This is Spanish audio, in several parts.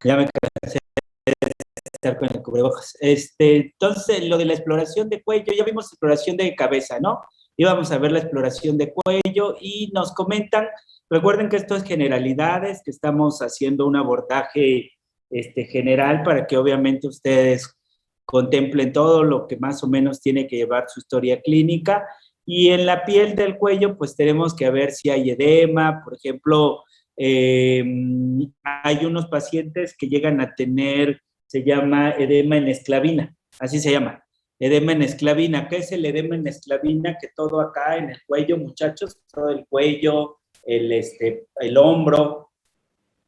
Ya me cansé de estar con el cubrebocas. Entonces, lo de la exploración de cuello, ya vimos exploración de cabeza, ¿no? Íbamos a ver la exploración de cuello y nos comentan, recuerden que esto es generalidades, que estamos haciendo un abordaje general para que obviamente ustedes contemplen todo lo que más o menos tiene que llevar su historia clínica. Y en la piel del cuello, pues tenemos que ver si hay edema, por ejemplo, eh, hay unos pacientes que llegan a tener, se llama edema en esclavina, así se llama, edema en esclavina. ¿Qué es el edema en esclavina? Que todo acá en el cuello, muchachos, todo el cuello, el hombro,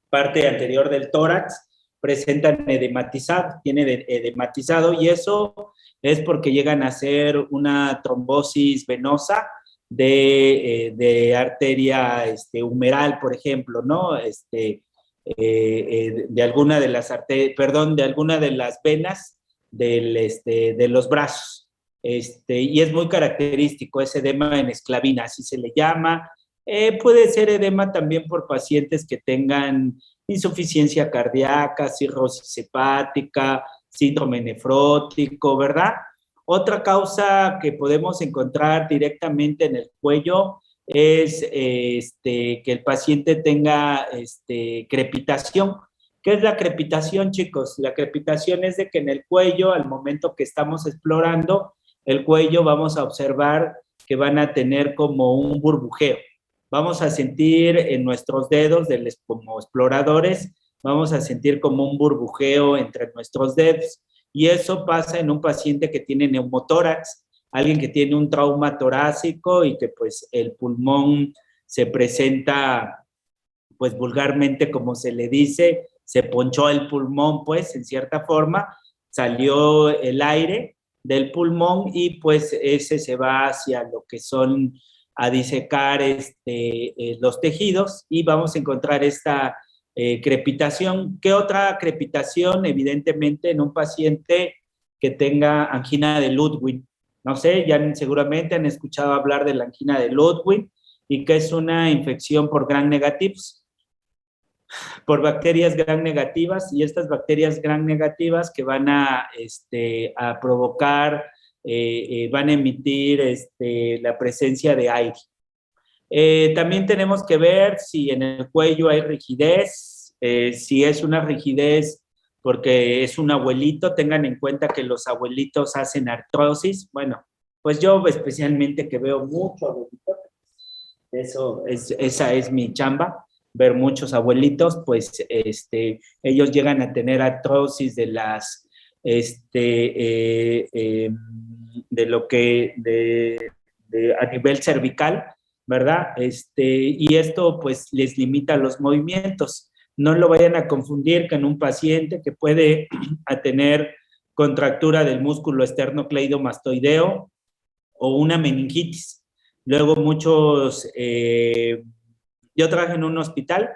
parte anterior del tórax, presentan edematizado, tiene edematizado, y eso es porque llegan a hacer una trombosis venosa de arteria humeral, por ejemplo, ¿no? De alguna de las arterias, perdón, de alguna de las venas de los brazos. Y es muy característico ese edema en esclavina, así se le llama. Puede ser edema también por pacientes que tengan insuficiencia cardíaca, cirrosis hepática, síndrome nefrótico, ¿verdad? Otra causa que podemos encontrar directamente en el cuello es que el paciente tenga crepitación. ¿Qué es la crepitación, chicos? La crepitación es de que en el cuello, al momento que estamos explorando, el cuello vamos a observar que van a tener como un burbujeo. Vamos a sentir en nuestros dedos, como exploradores, vamos a sentir como un burbujeo entre nuestros dedos. Y eso pasa en un paciente que tiene neumotórax, alguien que tiene un trauma torácico y que pues el pulmón se presenta, pues vulgarmente como se le dice, se ponchó el pulmón, pues en cierta forma, salió el aire del pulmón y pues ese se va hacia lo que son a disecar los tejidos y vamos a encontrar esta crepitación. ¿Qué otra crepitación? Evidentemente en un paciente que tenga angina de Ludwig. No sé, ya seguramente han escuchado hablar de la angina de Ludwig y que es una infección por gram negativos, por bacterias gram negativas, y estas bacterias gram negativas que van a provocar, van a emitir la presencia de aire. También tenemos que ver si en el cuello hay rigidez, si es una rigidez porque es un abuelito, tengan en cuenta que los abuelitos hacen artrosis. Bueno, pues yo especialmente que veo mucho abuelito, esa es mi chamba, ver muchos abuelitos, pues ellos llegan a tener artrosis de las, de lo que, a nivel cervical, ¿verdad? Y esto pues les limita los movimientos. No lo vayan a confundir con un paciente que puede a tener contractura del músculo esternocleidomastoideo o una meningitis. Luego muchos, yo trabajé en un hospital,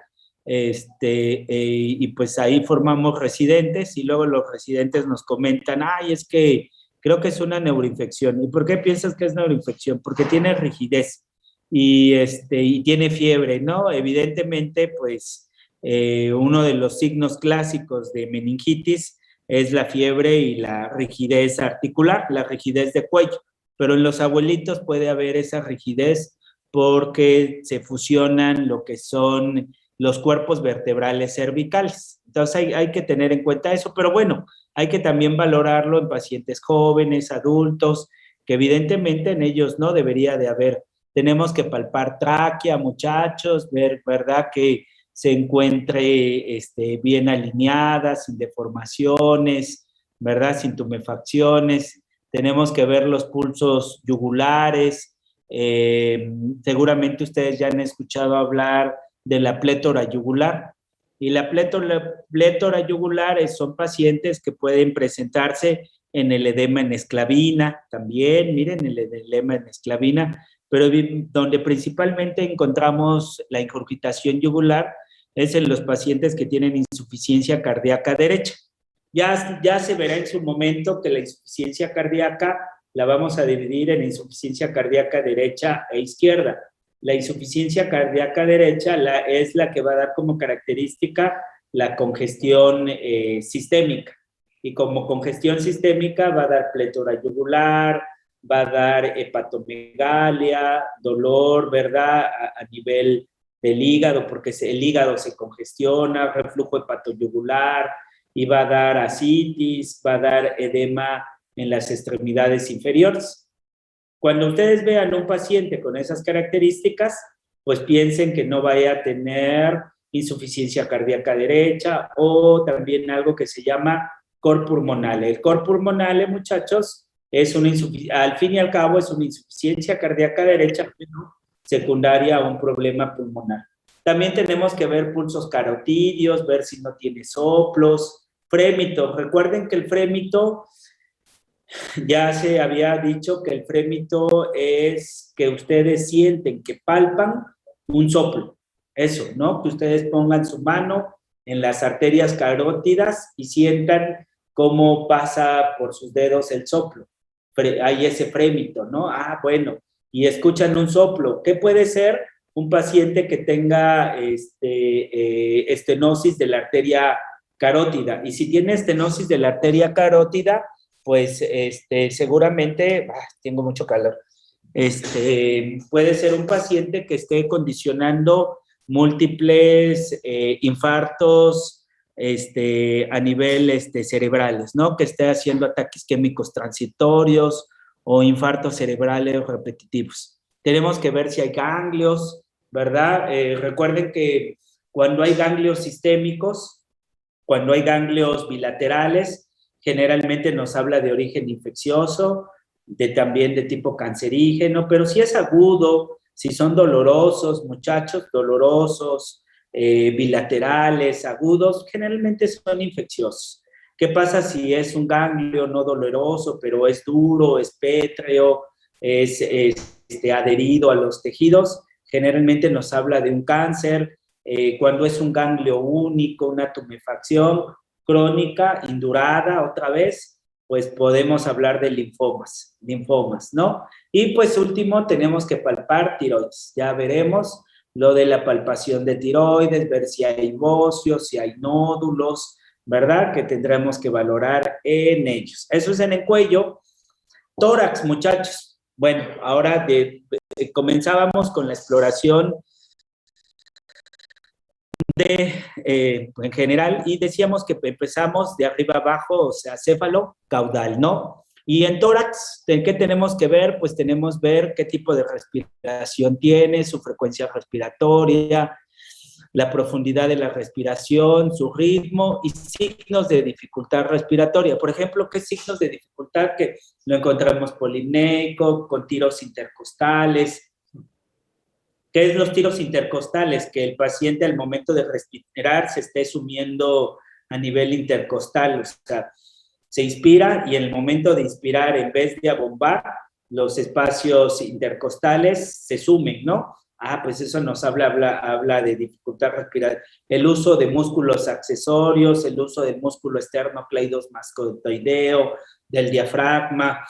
y pues ahí formamos residentes y luego los residentes nos comentan, ay, es que creo que es una neuroinfección. ¿Y por qué piensas que es neuroinfección? Porque tiene rigidez y tiene fiebre, ¿no? Evidentemente, pues uno de los signos clásicos de meningitis es la fiebre y la rigidez articular, la rigidez de cuello, pero en los abuelitos puede haber esa rigidez porque se fusionan lo que son los cuerpos vertebrales cervicales. Entonces hay que tener en cuenta eso, pero bueno, hay que también valorarlo en pacientes jóvenes, adultos, que evidentemente en ellos no debería de haber. Tenemos que palpar tráquea, muchachos, ver, ¿verdad?, que se encuentre bien alineada, sin deformaciones, ¿verdad?, sin tumefacciones. Tenemos que ver los pulsos yugulares. Seguramente ustedes ya han escuchado hablar de la plétora yugular. Y la plétora yugular son pacientes que pueden presentarse en el edema en esclavina también, miren, el edema en esclavina, pero donde principalmente encontramos la ingurgitación yugular es en los pacientes que tienen insuficiencia cardíaca derecha. Ya se verá en su momento que la insuficiencia cardíaca la vamos a dividir en insuficiencia cardíaca derecha e izquierda. La insuficiencia cardíaca derecha es la que va a dar como característica la congestión sistémica. Y como congestión sistémica va a dar plétora yugular, va a dar hepatomegalia, dolor, ¿verdad? A nivel del hígado, porque el hígado se congestiona, reflujo hepatoyugular, y va a dar ascitis, va a dar edema en las extremidades inferiores. Cuando ustedes vean un paciente con esas características, pues piensen que no vaya a tener insuficiencia cardíaca derecha o también algo que se llama cor pulmonale. El cor pulmonale, muchachos, es al fin y al cabo es una insuficiencia cardíaca derecha, pero secundaria a un problema pulmonar. También tenemos que ver pulsos carotidios, ver si no tiene soplos, frémito. Recuerden que el frémito, ya se había dicho que el frémito es que ustedes sienten, que palpan un soplo. Eso, ¿no? Que ustedes pongan su mano en las arterias carótidas y sientan cómo pasa por sus dedos el soplo. Hay ese frémito, ¿no? Ah, bueno, y escuchan un soplo. ¿Qué puede ser? Un paciente que tenga estenosis de la arteria carótida. Y si tiene estenosis de la arteria carótida, pues seguramente, tengo mucho calor, puede ser un paciente que esté condicionando múltiples infartos a nivel cerebrales, ¿no? Que esté haciendo ataques isquémicos transitorios o infartos cerebrales repetitivos. Tenemos que ver si hay ganglios, ¿verdad? Recuerden que cuando hay ganglios sistémicos, cuando hay ganglios bilaterales, generalmente nos habla de origen infeccioso, también de tipo cancerígeno, pero si es agudo, si son dolorosos, muchachos, dolorosos, bilaterales, agudos, generalmente son infecciosos. ¿Qué pasa si es un ganglio no doloroso, pero es duro, es pétreo, es adherido a los tejidos? Generalmente nos habla de un cáncer. Cuando es un ganglio único, una tumefacción crónica, indurada otra vez, pues podemos hablar de linfomas, ¿no? Y pues último, tenemos que palpar tiroides. Ya veremos lo de la palpación de tiroides, ver si hay bocios, si hay nódulos, ¿verdad? Que tendremos que valorar en ellos. Eso es en el cuello. Tórax, muchachos. Bueno, ahora comenzábamos con la exploración en general, y decíamos que empezamos de arriba abajo, o sea, céfalo, caudal, ¿no? Y en tórax, ¿qué tenemos que ver? Pues tenemos que ver qué tipo de respiración tiene, su frecuencia respiratoria, la profundidad de la respiración, su ritmo y signos de dificultad respiratoria. Por ejemplo, ¿qué signos de dificultad? Que lo encontramos polipneico, con tiros intercostales. ¿Qué es los tiros intercostales? Que el paciente al momento de respirar se esté sumiendo a nivel intercostal, o sea, se inspira y en el momento de inspirar, en vez de abombar, los espacios intercostales se sumen, ¿no? Ah, pues eso nos habla de dificultad respiratoria. El uso de músculos accesorios, el uso del músculo esternocleidomastoideo, del diafragma,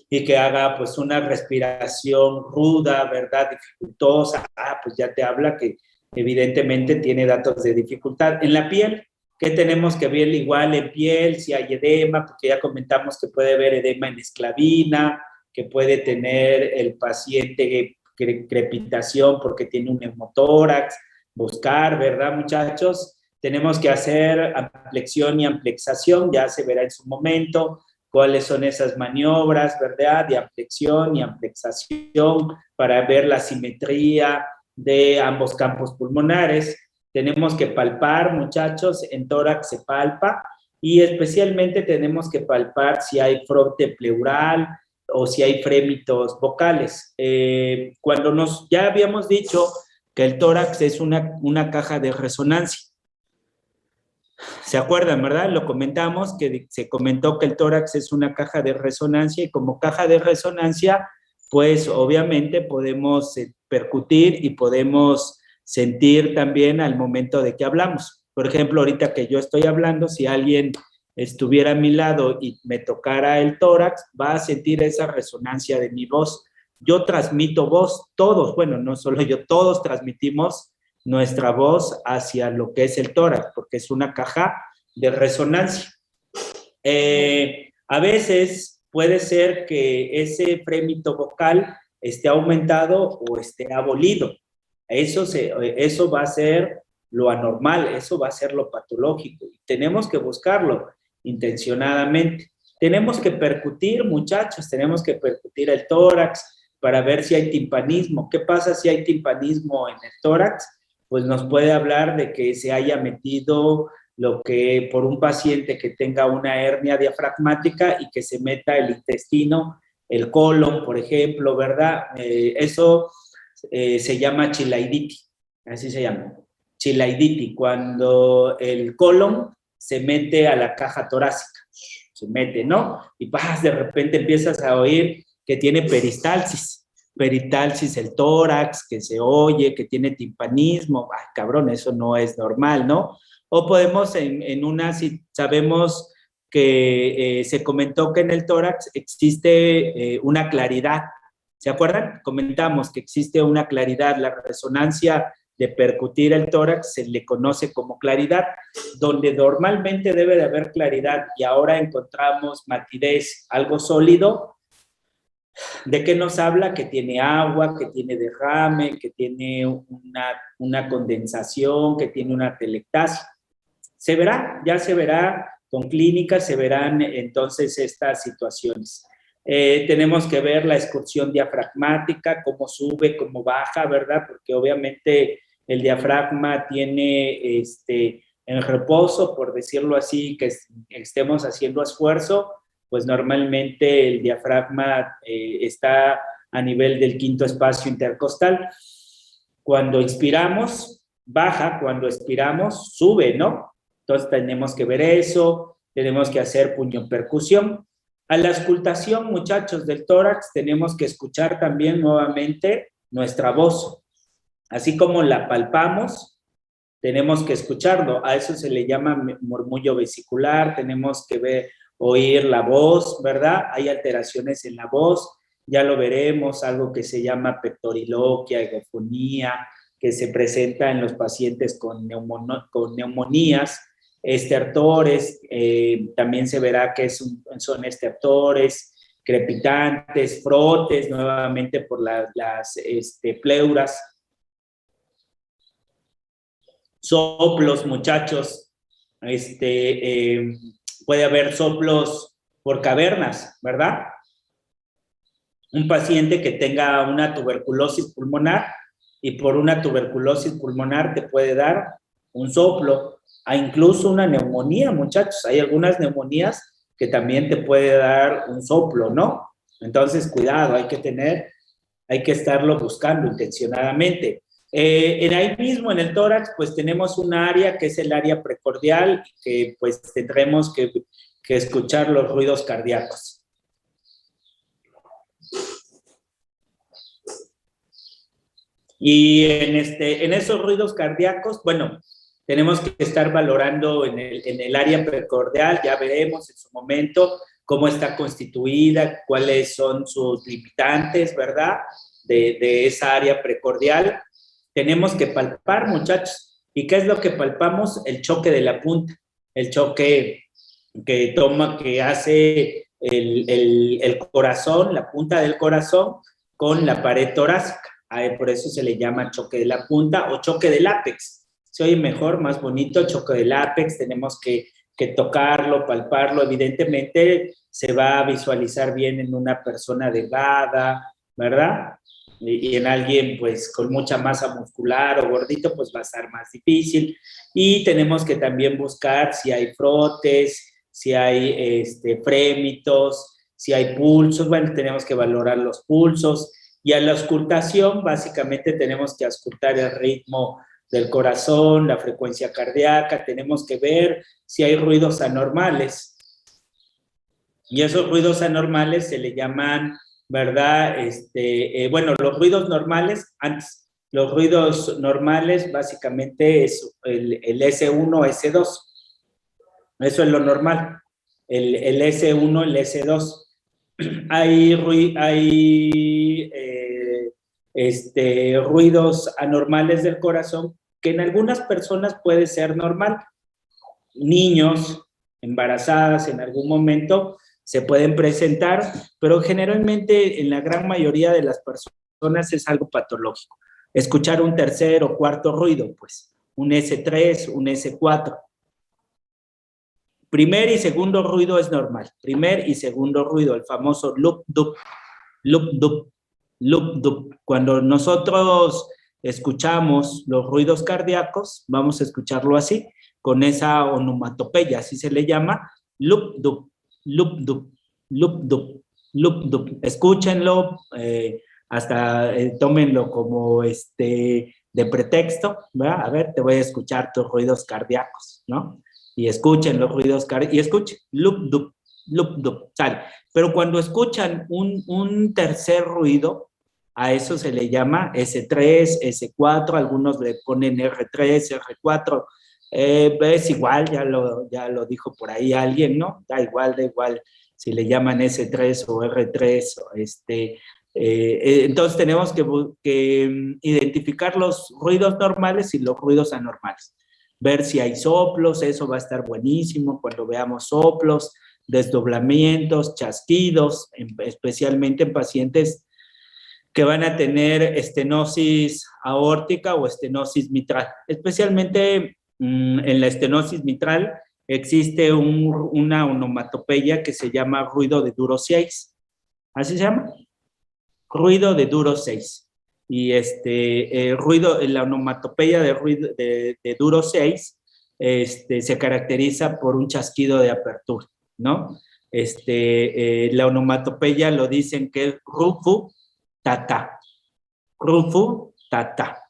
y que haga pues una respiración ruda, ¿verdad? Dificultosa. Ah, pues ya te habla que evidentemente tiene datos de dificultad. En la piel, ¿qué tenemos que ver igual en piel? Si hay edema, porque ya comentamos que puede haber edema en esclavina, que puede tener el paciente crepitación porque tiene un neumotórax. Buscar, ¿verdad, muchachos? Tenemos que hacer ampliación y amplexación, ya se verá en su momento cuáles son esas maniobras, ¿verdad? De ampliación y amplexación para ver la simetría de ambos campos pulmonares. Tenemos que palpar, muchachos, en tórax se palpa y especialmente tenemos que palpar si hay fronte pleural o si hay frémitos vocales. Ya habíamos dicho que el tórax es una caja de resonancia. ¿Se acuerdan, verdad? Lo comentamos, que se comentó que el tórax es una caja de resonancia y como caja de resonancia, pues obviamente podemos percutir y podemos sentir también al momento de que hablamos. Por ejemplo, ahorita que yo estoy hablando, si alguien estuviera a mi lado y me tocara el tórax, va a sentir esa resonancia de mi voz. Yo transmito voz, todos, bueno, no solo yo, todos transmitimos nuestra voz hacia lo que es el tórax, porque es una caja de resonancia. A veces puede ser que ese frémito vocal esté aumentado o esté abolido. Eso va a ser lo anormal, eso va a ser lo patológico. Y tenemos que buscarlo intencionadamente. Tenemos que percutir, muchachos, tenemos que percutir el tórax para ver si hay timpanismo. ¿Qué pasa si hay timpanismo en el tórax? Pues nos puede hablar de que se haya metido lo que por un paciente que tenga una hernia diafragmática y que se meta el intestino, el colon, por ejemplo, ¿verdad? Eso se llama chilaiditi, así se llama, chilaiditi, cuando el colon se mete a la caja torácica, se mete, ¿no? Y de repente empiezas a oír que tiene peristalsis el tórax, que se oye, que tiene timpanismo. Ay, cabrón, eso no es normal, ¿no? O podemos si sabemos que se comentó que en el tórax existe una claridad. ¿Se acuerdan? Comentamos que existe una claridad, la resonancia de percutir el tórax se le conoce como claridad, donde normalmente debe de haber claridad y ahora encontramos matidez, algo sólido. ¿De qué nos habla? Que tiene agua, que tiene derrame, que tiene una condensación, que tiene una telectasia. Se verá, ya se verá con clínicas, se verán entonces estas situaciones. Tenemos que ver la excursión diafragmática, cómo sube, cómo baja, ¿verdad? Porque obviamente el diafragma tiene en reposo, por decirlo así, que estemos haciendo esfuerzo, pues normalmente el diafragma está a nivel del quinto espacio intercostal. Cuando inspiramos, baja, cuando expiramos, sube, ¿no? Entonces tenemos que ver eso, tenemos que hacer puño-percusión. A la auscultación, muchachos, del tórax, tenemos que escuchar también nuevamente nuestra voz. Así como la palpamos, tenemos que escucharlo. A eso se le llama murmullo vesicular, tenemos que oír la voz, ¿verdad? Hay alteraciones en la voz, ya lo veremos, algo que se llama pectoriloquia, egofonía, que se presenta en los pacientes con neumonías, estertores, también se verá que son estertores, crepitantes, frotes, nuevamente por las pleuras. Soplos, muchachos, puede haber soplos por cavernas, ¿verdad? Un paciente que tenga una tuberculosis pulmonar y por una tuberculosis pulmonar te puede dar un soplo, incluso una neumonía, muchachos. Hay algunas neumonías que también te puede dar un soplo, ¿no? Entonces, cuidado, hay que estarlo buscando intencionadamente. Ahí mismo en el tórax, pues tenemos un área que es el área precordial, que pues tendremos que escuchar los ruidos cardíacos. Y en esos ruidos cardíacos, bueno, tenemos que estar valorando en el área precordial, ya veremos en su momento cómo está constituida, cuáles son sus limitantes, ¿verdad? De esa área precordial. Tenemos que palpar, muchachos. ¿Y qué es lo que palpamos? El choque de la punta, el choque que hace el corazón, la punta del corazón con la pared torácica. Por eso se le llama choque de la punta o choque del ápex. Se oye mejor, más bonito, choque del ápex. Tenemos que tocarlo, palparlo. Evidentemente se va a visualizar bien en una persona delgada, ¿verdad? Y en alguien pues con mucha masa muscular o gordito pues va a estar más difícil. Y tenemos que también buscar si hay frotes, si hay frémitos, si hay pulsos. Bueno, tenemos que valorar los pulsos. Y a la auscultación básicamente tenemos que auscultar el ritmo del corazón, la frecuencia cardíaca, tenemos que ver si hay ruidos anormales. Y esos ruidos anormales se le llaman, ¿verdad? Bueno, los ruidos normales, los ruidos normales básicamente es el S1, S2. Eso es lo normal. El S1, el S2. Hay ruidos anormales del corazón que en algunas personas puede ser normal. Niños, embarazadas en algún momento se pueden presentar, pero generalmente en la gran mayoría de las personas es algo patológico. Escuchar un tercer o cuarto ruido, pues, un S3, un S4. Primer y segundo ruido es normal. Primer y segundo ruido, el famoso loop-dup, loop-dup, loop-dup. Cuando nosotros escuchamos los ruidos cardíacos, vamos a escucharlo así, con esa onomatopeya, así se le llama, loop-dup, loop-dup, loop-dup, loop-dup. Escúchenlo, hasta tómenlo como de pretexto, ¿verdad? A ver, te voy a escuchar tus ruidos cardíacos, ¿no? Y escuchen los ruidos cardíacos, y escuchen, loop-dup, loop-dup, sale. Pero cuando escuchan un tercer ruido, a eso se le llama S3, S4, algunos le ponen R3, R4, es igual, ya lo dijo por ahí alguien, ¿no? Da igual si le llaman S3 o R3, entonces tenemos que identificar los ruidos normales y los ruidos anormales. Ver si hay soplos, eso va a estar buenísimo cuando veamos soplos, desdoblamientos, chasquidos, especialmente en pacientes que van a tener estenosis aórtica o estenosis mitral. Especialmente en la estenosis mitral existe una onomatopeya que se llama ruido de duro 6. ¿Así se llama? Ruido de duro 6. Y la onomatopeya de duro 6 se caracteriza por un chasquido de apertura, ¿no? La onomatopeya lo dicen que es rufu, tata, rufu, tata,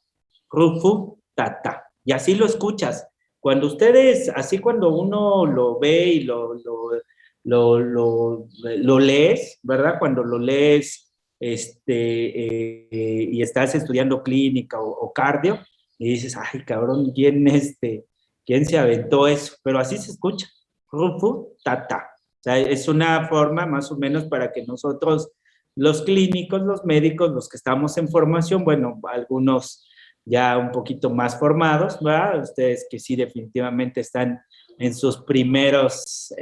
rufu, tata. Y así lo escuchas. Cuando ustedes, así cuando uno lo ve y lo lees, ¿verdad? Cuando lo lees y estás estudiando clínica o cardio, y dices, ay, cabrón, ¿quién se aventó eso? Pero así se escucha, rufu, tata. O sea, es una forma más o menos para que nosotros, los clínicos, los médicos, los que estamos en formación, bueno, algunos ya un poquito más formados, ¿verdad? Ustedes que sí definitivamente están en sus primeros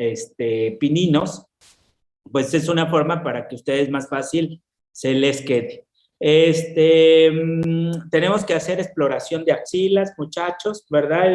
pininos, pues es una forma para que ustedes más fácil se les quede. Tenemos que hacer exploración de axilas, muchachos, ¿verdad?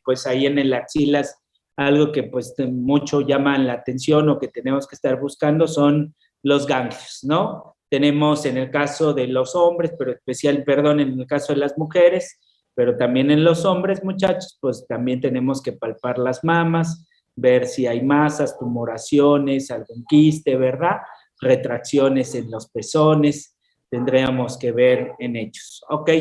Pues ahí en el axilas, algo que pues mucho llama la atención o que tenemos que estar buscando son los ganglios, ¿no? Tenemos en el caso de los hombres, en el caso de las mujeres, pero también en los hombres, muchachos, pues también tenemos que palpar las mamas, ver si hay masas, tumoraciones, algún quiste, ¿verdad? Retracciones en los pezones, tendríamos que ver en ellos. Ok,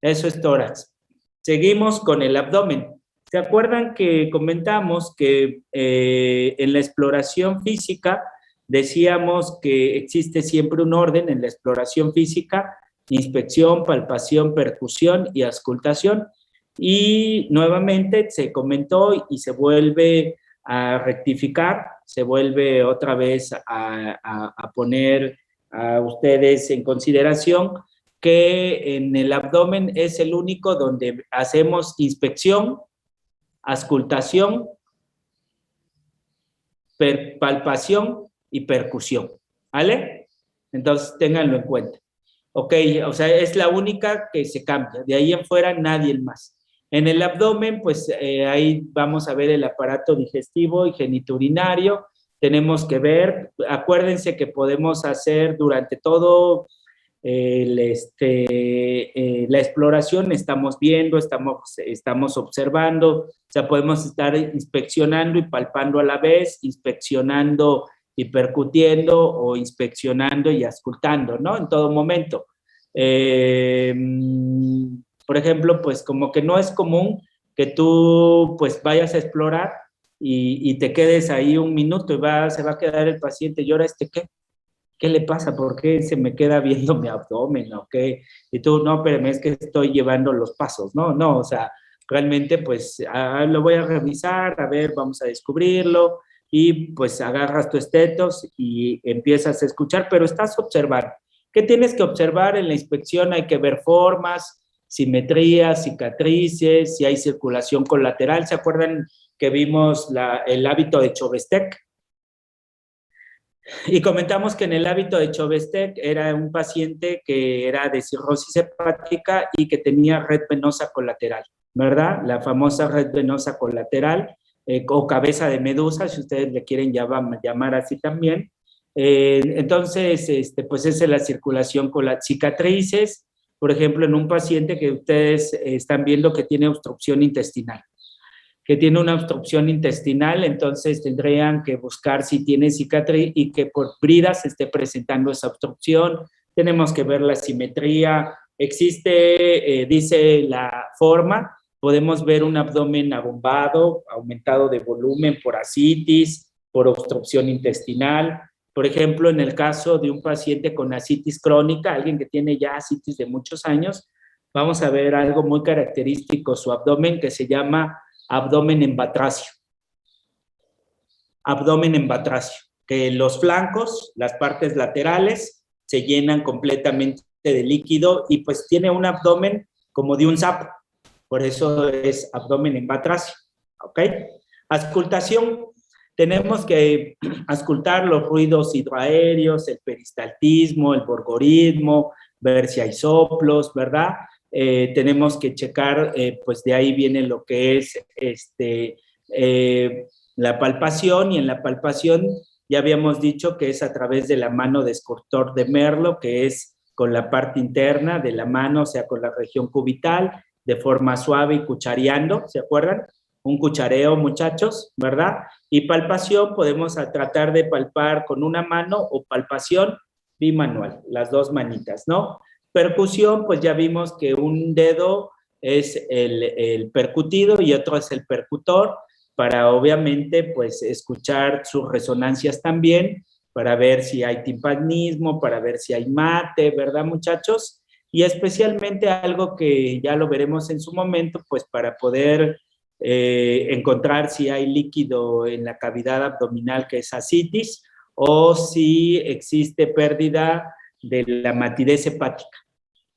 eso es tórax. Seguimos con el abdomen. ¿Se acuerdan que comentamos que en la exploración física decíamos que existe siempre un orden en la exploración física: inspección, palpación, percusión y auscultación? Y nuevamente se comentó y se vuelve a rectificar, se vuelve otra vez a poner a ustedes en consideración que en el abdomen es el único donde hacemos inspección, auscultación, palpación y percusión, ¿vale? Entonces, ténganlo en cuenta. Ok, o sea, es la única que se cambia, de ahí en fuera nadie más. En el abdomen, pues ahí vamos a ver el aparato digestivo y genitourinario. Tenemos que ver, acuérdense que podemos hacer durante todo la exploración, estamos viendo, estamos observando, o sea, podemos estar inspeccionando y palpando a la vez, inspeccionando y percutiendo, o inspeccionando y auscultando, ¿no? En todo momento. Por ejemplo, pues como que no es común que tú pues vayas a explorar y te quedes ahí un minuto y se va a quedar el paciente, ¿y ahora qué? ¿Qué le pasa? ¿Por qué se me queda viendo mi abdomen? ¿O qué? Y tú, no, pero es que estoy llevando los pasos. No, o sea, realmente pues lo voy a revisar, a ver, vamos a descubrirlo, y pues agarras tu estetos y empiezas a escuchar, pero estás observando. ¿Qué tienes que observar en la inspección? Hay que ver formas, simetría, cicatrices, si hay circulación colateral. ¿Se acuerdan que vimos el hábito de Chauvet-Stech? Y comentamos que en el hábito de Chauvet-Stech era un paciente que era de cirrosis hepática y que tenía red venosa colateral, ¿verdad? La famosa red venosa colateral o cabeza de medusa, si ustedes le quieren llamar así también. Entonces, pues esa es la circulación con las cicatrices, por ejemplo, en un paciente que ustedes están viendo que tiene obstrucción intestinal. Entonces tendrían que buscar si tiene cicatriz y que por bridas esté presentando esa obstrucción. Tenemos que ver la simetría. Existe, dice la forma, podemos ver un abdomen abombado, aumentado de volumen por ascitis, por obstrucción intestinal. Por ejemplo, en el caso de un paciente con ascitis crónica, alguien que tiene ya ascitis de muchos años, vamos a ver algo muy característico, su abdomen, que se llama abdomen en batracio. Abdomen en batracio, que los flancos, las partes laterales, se llenan completamente de líquido y pues tiene un abdomen como de un sapo. Por eso es abdomen en batracio, ¿ok? Auscultación. Tenemos que auscultar los ruidos hidroaéreos, el peristaltismo, el borborismo, ver si hay soplos, ¿verdad? Tenemos que checar, pues de ahí viene lo que es la palpación, y en la palpación ya habíamos dicho que es a través de la mano de escortor de Merlo, que es con la parte interna de la mano, o sea, con la región cubital, de forma suave y cuchareando, ¿se acuerdan? Un cuchareo, muchachos, ¿verdad? Y palpación, podemos tratar de palpar con una mano o palpación bimanual, las dos manitas, ¿no? Percusión, pues ya vimos que un dedo es el percutido y otro es el percutor, para obviamente pues escuchar sus resonancias también, para ver si hay timpanismo, para ver si hay mate, ¿verdad, muchachos? Y especialmente algo que ya lo veremos en su momento, pues para poder encontrar si hay líquido en la cavidad abdominal, que es ascitis, o si existe pérdida de la matidez hepática.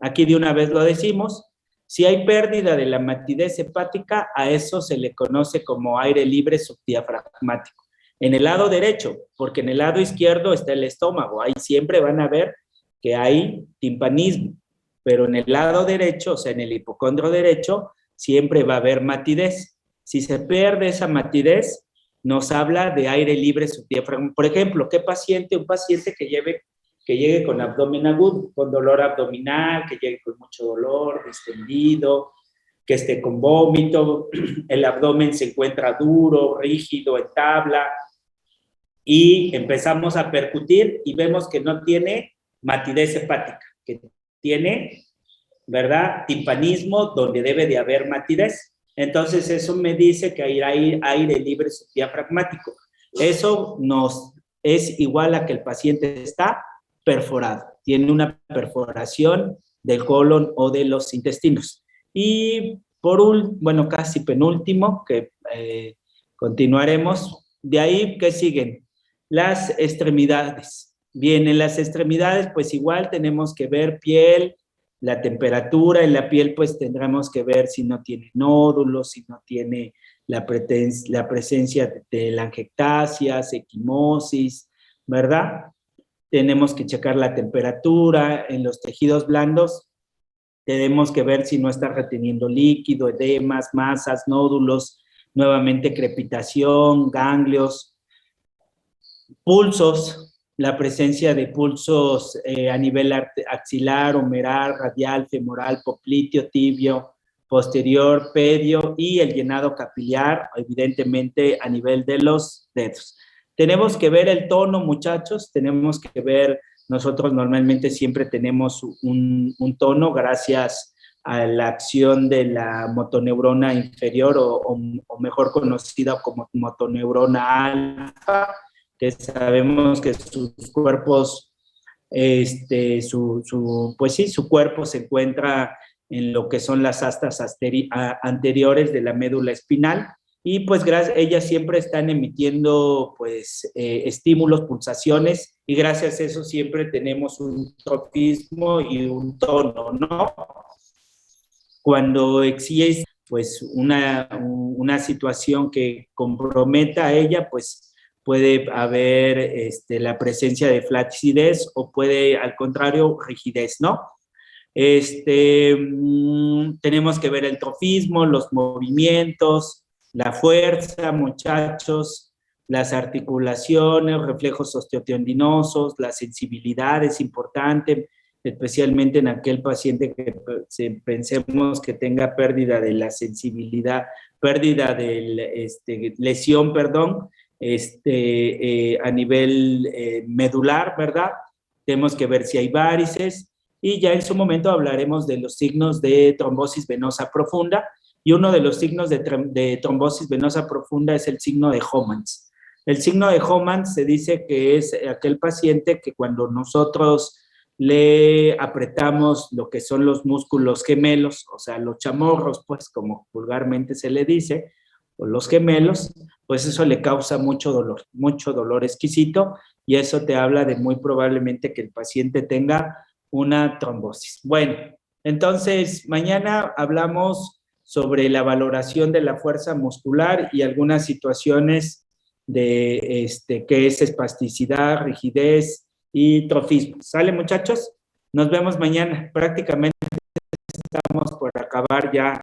Aquí de una vez lo decimos, si hay pérdida de la matidez hepática, a eso se le conoce como aire libre subdiafragmático. En el lado derecho, porque en el lado izquierdo está el estómago, ahí siempre van a ver que hay timpanismo, pero en el lado derecho, o sea, en el hipocondrio derecho, siempre va a haber matidez. Si se pierde esa matidez, nos habla de aire libre subdiafragmático. Por ejemplo, ¿qué paciente? Un paciente que llegue con abdomen agudo, con dolor abdominal, que llegue con mucho dolor, distendido, que esté con vómito, el abdomen se encuentra duro, rígido, en tabla, y empezamos a percutir y vemos que no tiene matidez hepática, que tiene, ¿verdad?, timpanismo donde debe de haber matidez. Entonces eso me dice que hay aire libre subdiafragmático. Eso es igual a que el paciente está perforado, tiene una perforación del colon o de los intestinos. Y bueno, casi penúltimo, que continuaremos, de ahí, ¿qué siguen? Las extremidades. Bien, en las extremidades, pues igual tenemos que ver piel, la temperatura en la piel, pues tendremos que ver si no tiene nódulos, si no tiene la presencia de telangiectasias, equimosis, ¿verdad? Tenemos que checar la temperatura en los tejidos blandos. Tenemos que ver si no está reteniendo líquido, edemas, masas, nódulos, nuevamente crepitación, ganglios, pulsos, la presencia de pulsos a nivel axilar, humeral, radial, femoral, popliteo, tibio, posterior, pedio, y el llenado capilar, evidentemente a nivel de los dedos. Tenemos que ver el tono, muchachos, tenemos que ver, nosotros normalmente siempre tenemos un tono gracias a la acción de la motoneurona inferior o mejor conocida como motoneurona alfa, que sabemos que sus cuerpos, pues sí, su cuerpo se encuentra en lo que son las astas anteriores de la médula espinal, y pues ellas siempre están emitiendo pues estímulos, pulsaciones, y gracias a eso siempre tenemos un tropismo y un tono, ¿no? Cuando existe pues una situación que comprometa a ella, pues puede haber la presencia de flacidez o puede, al contrario, rigidez, ¿no? Tenemos que ver el trofismo, los movimientos, la fuerza, muchachos, las articulaciones, reflejos osteotendinosos, la sensibilidad es importante, especialmente en aquel paciente que pensemos que tenga pérdida de la sensibilidad, pérdida de lesión, perdón, a nivel medular, ¿verdad? Tenemos que ver si hay varices, y ya en su momento hablaremos de los signos de trombosis venosa profunda, y uno de los signos de trombosis venosa profunda es el signo de Homans. El signo de Homans se dice que es aquel paciente que cuando nosotros le apretamos lo que son los músculos gemelos, o sea, los chamorros, pues como vulgarmente se le dice, o los gemelos, pues eso le causa mucho dolor exquisito, y eso te habla de muy probablemente que el paciente tenga una trombosis. Bueno, entonces mañana hablamos sobre la valoración de la fuerza muscular y algunas situaciones de qué es espasticidad, rigidez y trofismo. ¿Sale, muchachos? Nos vemos mañana. Prácticamente estamos por acabar ya